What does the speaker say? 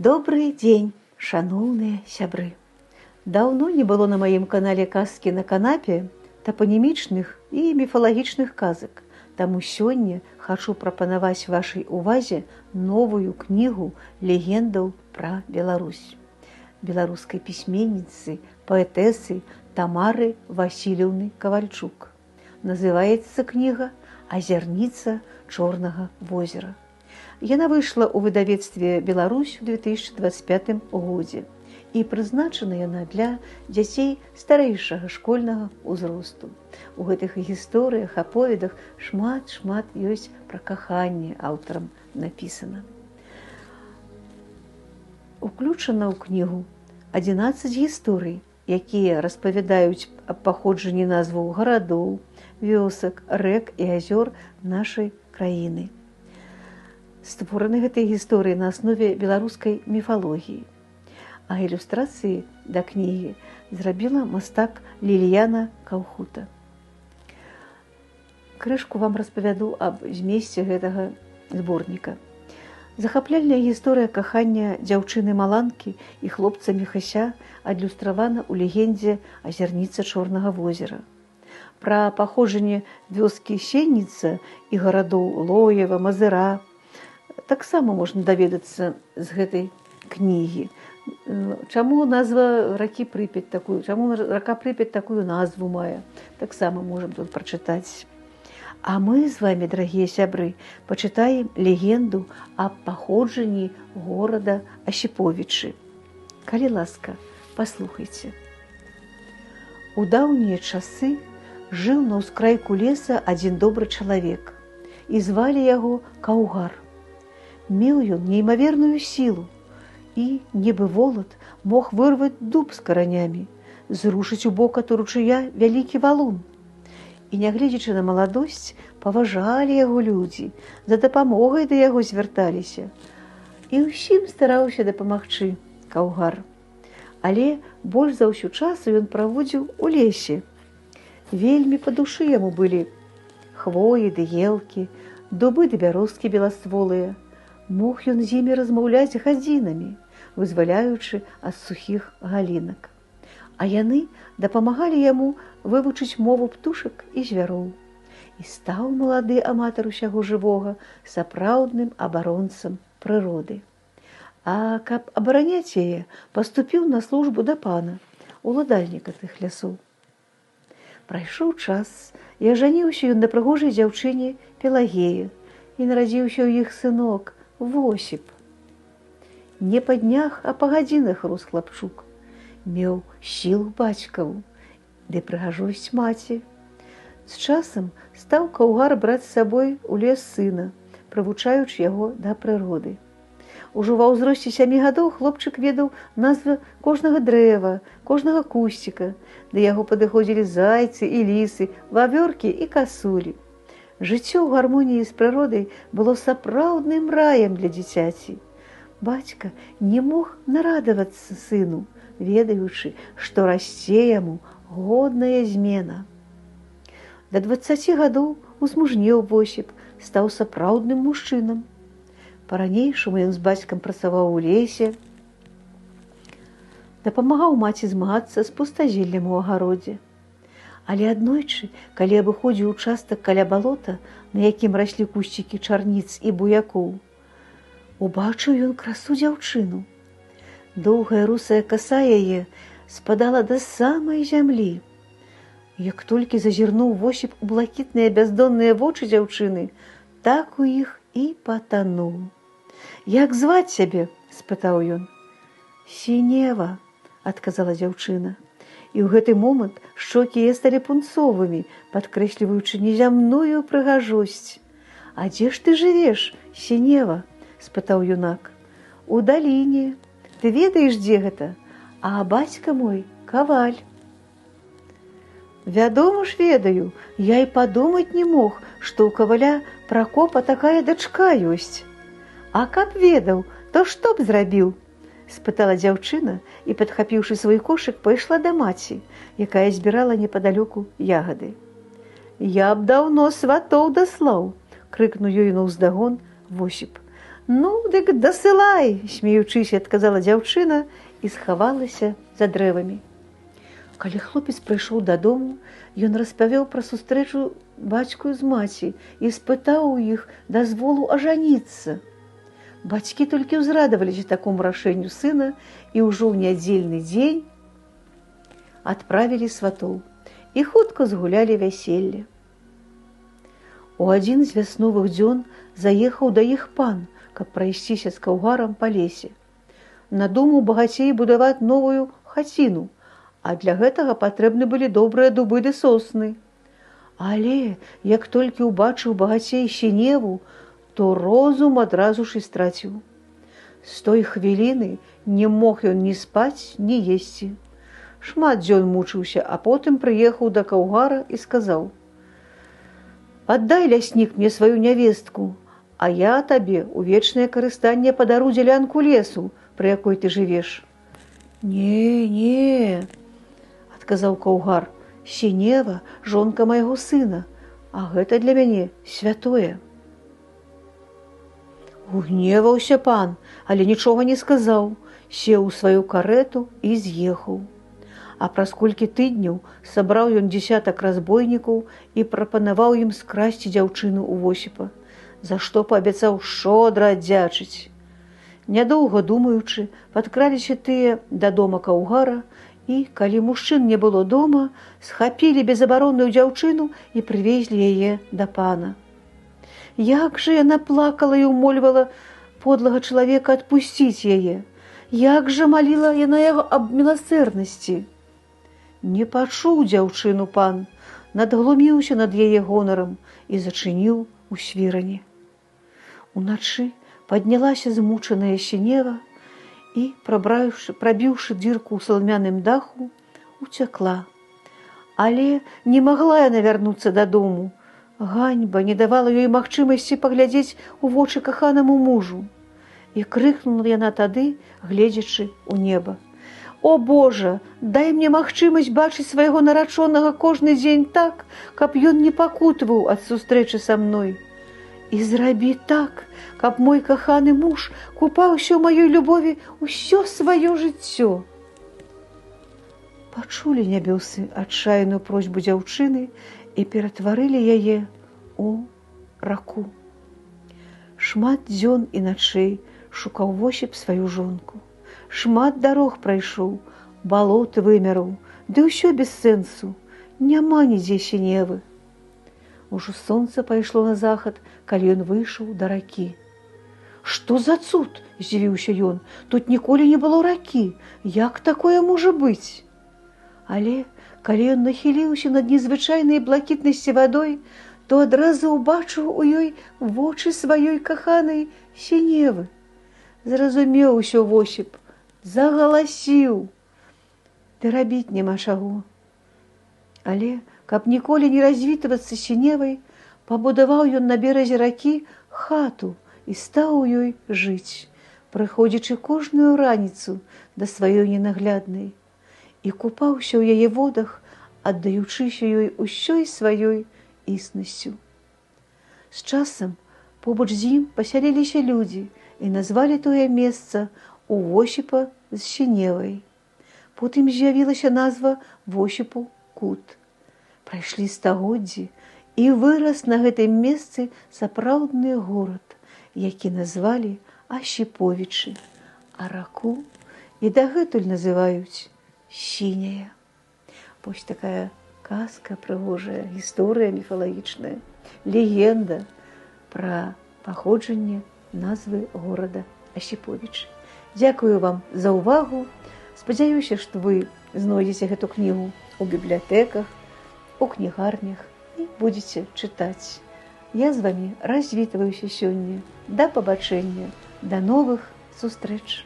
Добрый дзень, шаноўныя сябры. Даўно не было на маім канале казкі на канапе, тапанімічных і міфалагічных казак. Таму сёння хачу прапанаваць вашай увазе новую кнігу легендаў пра Беларусь. Беларускай пісьменніцы, паэтэсы Тамары Васильевны Кавальчук. Называецца кніга «Азярніца Чорнага возера». Яна выйшла ў выдавецтве «Беларусь» у 2025 годзе і прызначана яна для дзяцей старэйшага школьнага ўзросту. У гэтых гісторыях, аповедах шмат ёсць пра каханне аўтарам напісана. Уключана ў кнігу 11 гісторый, якія распавядаюць аб паходжанні назваў гарадоў, вёсак, рэк і азёр нашай краіны. Створаны гэтыя гісторыі на аснове беларускай міфалогіі. А ілюстрацыі да кнігі зрабіла мастак Ліліяна Каўхута. Крышку вам распавяду аб змесце гэтага зборніка. Захапляльная гісторыя кахання дзяўчыны-маланкі і хлопца Міхася адлюстравана ў легендзе «Азярніца Чорнага возера». Пра паходжанне вёскі Сенніца і гарадоў Лоева, Мазыра таксама можна даведацца з гэтай кнігі. Чаму назва ракі Прыпяць такую, чаму рака Прыпяць такую назву мае, таксама можам тут прачытаць. А мы з вами, дарагія сябры, пачытаем легенду аб паходжанні горада Асіповічы. Калі ласка, паслухайце. У даўнія часы жыў на ўскрайку леса адзін добры чалавек, і звалі яго Каўгар. Меў ён неймаверную сілу, і, нібы волат, мог вырваць дуб з каранямі, зрушыць у бок ад ручая вялікі валун. І, нягледзячы на маладосць, паважалі яго людзі, за дапамогай да яго звярталіся. І ўсім стараўся дапамагчы Каўгар. Але больш за ўсю часу ён праводзіў у лесе. Вельмі па душы яму былі хвоі ды елкі, дубы ды бярозкі беластволыя. Мог ён з імі размаўляць гадзінамі, вызваляючы ад сухіх галінак. А яны дапамагалі яму вывучыць мову птушак і звяроў. І стаў малады аматар усяго жывога сапраўдным абаронцам прыроды. А каб абараняць яе, паступіў на службу да пана, уладальніка тых лясоў. Прайшоў час, і ажаніўся ён на прыгожай дзяўчыне Пелагеі, і нарадзіўся ў іх сынок Восіп. Не па днях, а па гадзінах рос хлапчук. Меў сілу бацькаву, ды прыгажосць маці. З часам стаў Каўгар браць з сабой у лес сына, прывучаючы яго да прыроды. Ужо ва ўзросце 7 гадоў хлопчык ведаў назвы кожнага дрэва, кожнага кусціка. Да яго падыходзілі зайцы і лісы, вавёркі і касулі. Жыццё ў гармоніі з прыродай было сапраўдным раем для дзіцяці. Бацька не мог нарадавацца сыну, ведаючы, што расце яму годная змена. Да 20 гадоў узмужнеў Восіп, стаў сапраўдным мужчынам. Па-ранейшаму ён з бацькам працаваў у лесе, дапамагаў маці змагацца з пустазеллем у агародзе. Але аднойчы, калі абыходзіў участак каля балота, на якім раслі кусцікі чарніц і буякоў, убачыў ён красу дзяўчыну. Доўгая русая каса яе спадала да самай зямлі. Як толькі зазірнуў Восіп у блакітныя бяздонныя вочы дзяўчыны, так у іх і патануў. «Як зваць цябе?» – спытаў ён. «Сінева», – адказала дзяўчына. І ў гэты момант шчокі яе сталі пунцовымі, падкрэсліваючы незямную прыгажосць. «А дзе ж ты жывеш, Сінева?» – спытаў юнак. «У даліне. Ты ведаеш, дзе гэта? А бацька мой каваль». «Вядома ж ведаю, я і падумаць не мог, што ў каваля Пракопа такая дачка ёсць. А каб ведаў, то што б зрабіў?» – спытала дзяўчына і, падхапіўшы свой кошык, пайшла да маці, якая збірала непадалёку ягады. «Я б даўно сватоў даслаў!» – крыкнуў ёй наўздагон Восіп. Ну, дык дасылай, смеючыся, адказала дзяўчына і схавалася за дрэвамі. Калі хлопец прыйшоў дадому, ён распавёў пра сустрэчу бацьку з маці і спытаў у іх дазволу ажаніцца. Бацькі толькі ўзрадаваліся такому рашэнню сына і ўжо ў нядзельны дзень адправілі сватоў і хутка згулялі вяселле. У адзін з вясновых дзён заехаў да іх пан, каб прайсціся з каўгарам па лесе. Надумаў багацей будаваць новую хаціну, а для гэтага патрэбны былі добрыя дубы ды сосны. Але як толькі ўбачыў багацей сіневу, то розум адразу ж і страціў. З той хвіліны не мог ён ні спаць, ні есці. Шмат дзён мучыўся, а потым прыехаў да каўгара і сказаў: «Аддай, ляснік, мне сваю нявестку, а я табе ў вечнае карыстанне падару дзялянку лесу, пры якой ты жывеш». «Не, не», – адказаў каўгар, – «Сінева – жонка майго сына, а гэта для мяне святое». Угневаўся пан, але нічога не сказаў, сеў у сваю карэту і з'ехаў. А праз колькі тыдняў сабраў ён дзесятак разбойнікаў і прапанаваў ім скрасці дзяўчыну ў Восіпа, за што паабяцаў шчодра аддзячыць. Нядоўга думаючы, падкраліся тыя да дома каўгара і, калі мужчын не было дома, схапілі безабаронную дзяўчыну і прывезлі яе да пана. Як жа яна плакала і умольвала подлага чалавека адпусціць яе, як жа маліла яна яго аб міласэрнасці. Не пачуў дзяўчыну пан, надглуміўся над яе гонарам і зачыніў у свіране. Уначы паднялася змучаная сінева і, прабіўшы дзірку ў саламяным даху, уцякла. Але не магла яна вярнуцца дадому. Ганьба не давала ёй магчымасці паглядзець у вочы каханаму мужу. І крыкнула яна тады, гледзячы ў неба: «О, Божа, дай мне магчымасць бачыць свайго нарачонага кожны дзень так, каб ён не пакутаваў ад сустрэчы са мной. І зрабі так, каб мой каханы муж купаўся ў маёй любові ўсё сваё жыццё». Пачулі нябёсы адчайную просьбу дзяўчыны і ператварылі яе ў раку. Шмат дзён і начэй шукаў Восіп сваю жонку. Шмат дарог прайшоў, балот вымяраў, ды ўсё без сэнсу, няма нідзе сіневы. Ужо сонца пайшло на захад, калі ён выйшаў да ракі. «Што за цуд?» – здзівіўся ён. «Тут ніколі не было ракі. Як такое можа быць?» Але калі ён нахіліўся над незвычайнай блакітнасці вадой, то адразу ўбачыў у ёй вочы сваёй каханай сіневы. Зразумеў усё Восіп, загаласіў. Ды рабіць няма чаго. Але, каб ніколі не развітвацца сіневай, пабудаваў ён на беразе ракі хату і стаў у ёй жыць, прыходзячы кожную раніцу да сваёй ненагляднай, і купаўся ў яе водах, аддаючыся ёй усёй сваёй існасцю. З часам побач з ім пасяліліся людзі і назвалі тое месца у Восіпа з сіневай. Потым з'явілася назва Восіпу Кут. Прайшлі стагоддзі, і вырас на гэтым месцы сапраўдны горад, які назвалі Асіповічы, а раку і дагэтуль называюць Сіняя. Вось такая казка прыгожая, гісторыя міфалагічная, легенда пра паходжанне назвы горада Асіповічы. Дзякую вам за ўвагу. Спадзяюся, што вы знойдзеце гэту кнігу ў бібліятэках, у кнігарнях і будзеце чытаць. Я з вамі развітваюся сёння. Да пабачэння, да новых сустрэч.